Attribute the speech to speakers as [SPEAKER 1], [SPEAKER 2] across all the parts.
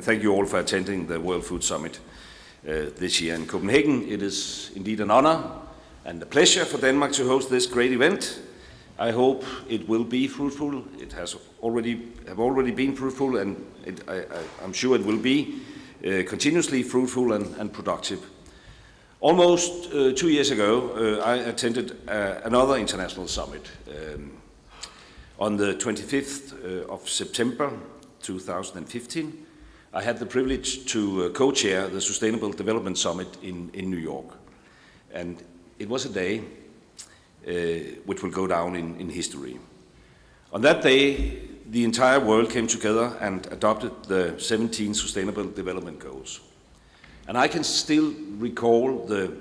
[SPEAKER 1] thank you all for attending the World Food Summit this year in Copenhagen. It is indeed an honor and a pleasure for Denmark to host this great event. I hope it will be fruitful. It have already been fruitful, and I'm sure it will be continuously fruitful and productive. Almost 2 years ago, I attended another international summit. On the 25th of September 2015, I had the privilege to co-chair the Sustainable Development Summit in New York. And it was a day which will go down in history. On that day, the entire world came together and adopted the 17 Sustainable Development Goals. And I can still recall the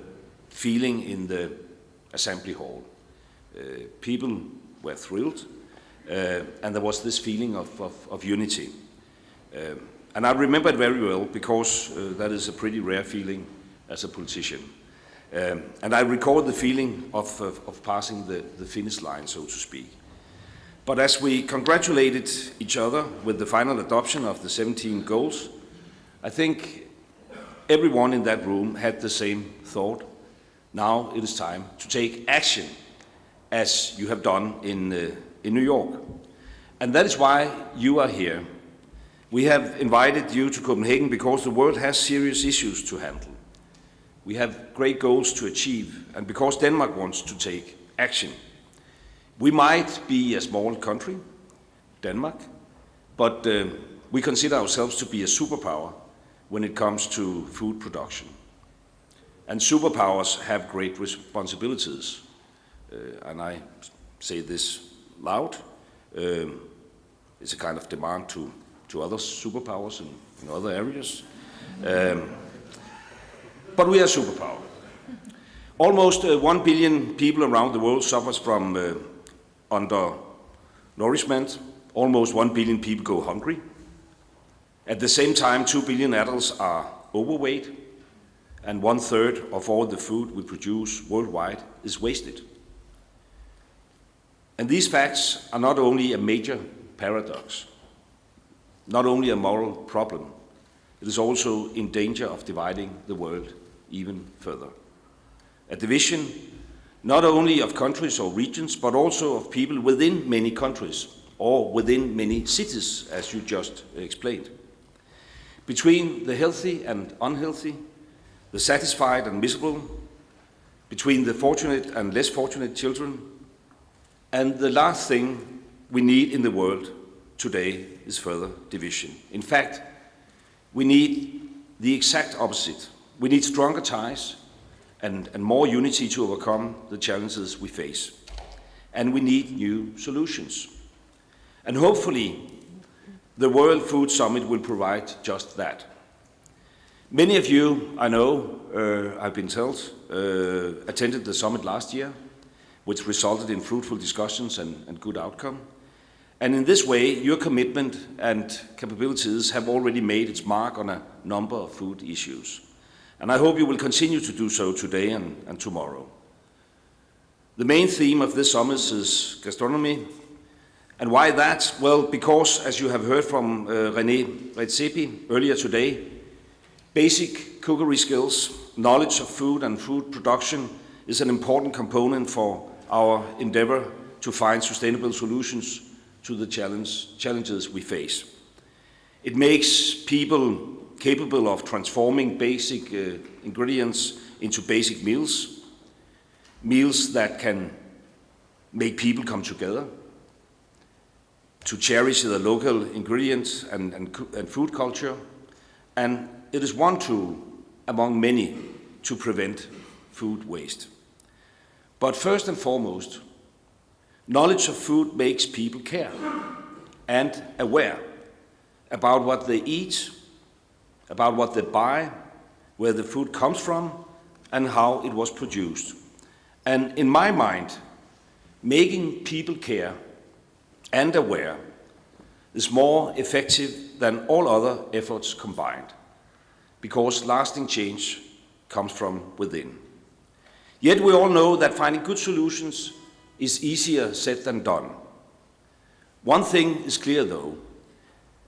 [SPEAKER 1] feeling in the assembly hall. People were thrilled, and there was this feeling of unity. And I remember it very well because that is a pretty rare feeling as a politician. And I recall the feeling of passing the finish line, so to speak. But as we congratulated each other with the final adoption of the 17 goals, I think everyone in that room had the same thought. Now it is time to take action, as you have done in New York. And that is why you are here. We have invited you to Copenhagen because the world has serious issues to handle. We have great goals to achieve, and because Denmark wants to take action. We might be a small country, Denmark, but we consider ourselves to be a superpower when it comes to food production. And superpowers have great responsibilities. And I say this loud. It's a kind of demand to other superpowers in other areas. But we are a superpower. Almost 1 billion people around the world suffers from undernourishment. Almost 1 billion people go hungry. At the same time, 2 billion adults are overweight, and 1/3 of all the food we produce worldwide is wasted. And these facts are not only a major paradox, not only a moral problem, it is also in danger of dividing the world even further. A division not only of countries or regions, but also of people within many countries or within many cities, as you just explained. Between the healthy and unhealthy, the satisfied and miserable, between the fortunate and less fortunate children. And the last thing we need in the world today is further division. In fact, we need the exact opposite. We need stronger ties and more unity to overcome the challenges we face. And we need new solutions. And hopefully, the World Food Summit will provide just that. Many of you, I know, I've been told, attended the summit last year, which resulted in fruitful discussions and good outcome. And in this way, your commitment and capabilities have already made its mark on a number of food issues. And I hope you will continue to do so today and tomorrow. The main theme of this summit is gastronomy. And why that? Well, because, as you have heard from René Redzepi earlier today, basic cookery skills, knowledge of food and food production is an important component for our endeavor to find sustainable solutions to the challenges we face. It makes people capable of transforming basic ingredients into basic meals, meals that can make people come together, to cherish the local ingredients and food culture, and it is one tool among many to prevent food waste. But first and foremost, knowledge of food makes people care and aware about what they eat, about what they buy, where the food comes from, and how it was produced. And in my mind, making people care and aware is more effective than all other efforts combined, because lasting change comes from within. Yet we all know that finding good solutions is easier said than done. One thing is clear though,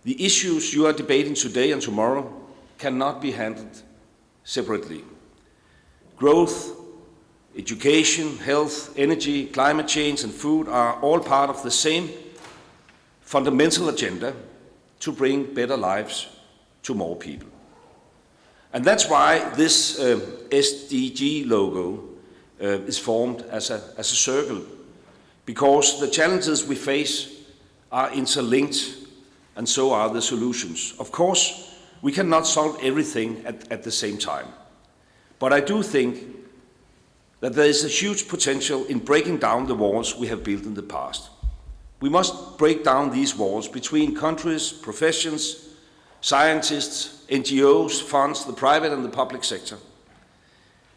[SPEAKER 1] The issues you are debating today and tomorrow cannot be handled separately. Growth, education, health, energy, climate change and food are all part of the same fundamental agenda to bring better lives to more people. And that's why this SDG logo is formed as a circle, because the challenges we face are interlinked and so are the solutions. Of course, we cannot solve everything at the same time, but I do think that there is a huge potential in breaking down the walls we have built in the past. We must break down these walls between countries, professions, scientists, NGOs, funds, the private and the public sector.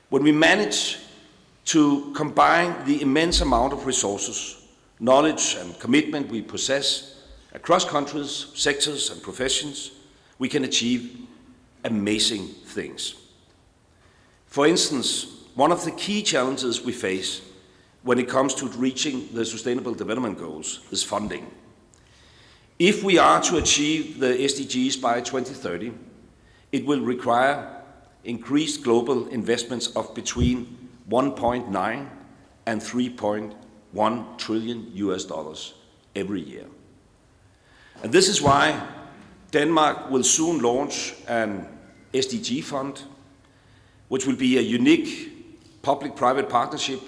[SPEAKER 1] When we manage to combine the immense amount of resources, knowledge and commitment we possess across countries, sectors and professions, we can achieve amazing things. For instance, one of the key challenges we face when it comes to reaching the Sustainable Development Goals is funding. If we are to achieve the SDGs by 2030, it will require increased global investments of between 1.9 and 3.1 trillion US dollars every year. And this is why Denmark will soon launch an SDG fund, which will be a unique public-private partnership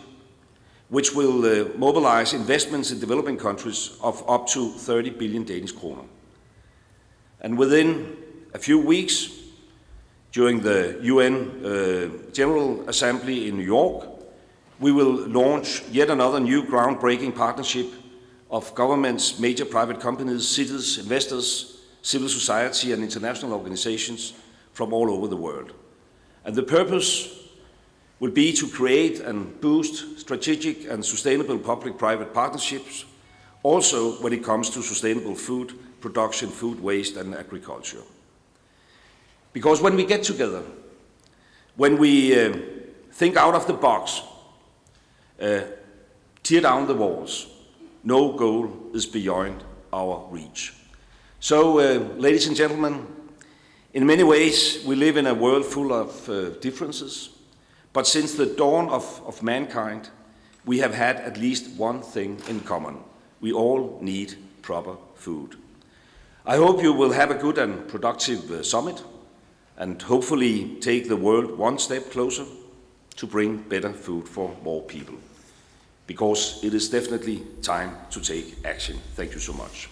[SPEAKER 1] which will mobilize investments in developing countries of up to 30 billion Danish kroner. And within a few weeks, during the UN General Assembly in New York, we will launch yet another new groundbreaking partnership of governments, major private companies, cities, investors, civil society and international organizations from all over the world. And the purpose will be to create and boost strategic and sustainable public-private partnerships, also when it comes to sustainable food production, food waste and agriculture. Because when we get together, when we think out of the box, tear down the walls, no goal is beyond our reach. So, ladies and gentlemen, in many ways we live in a world full of differences, but since the dawn of mankind, we have had at least one thing in common. We all need proper food. I hope you will have a good and productive summit and hopefully take the world one step closer to bring better food for more people. Because it is definitely time to take action. Thank you so much.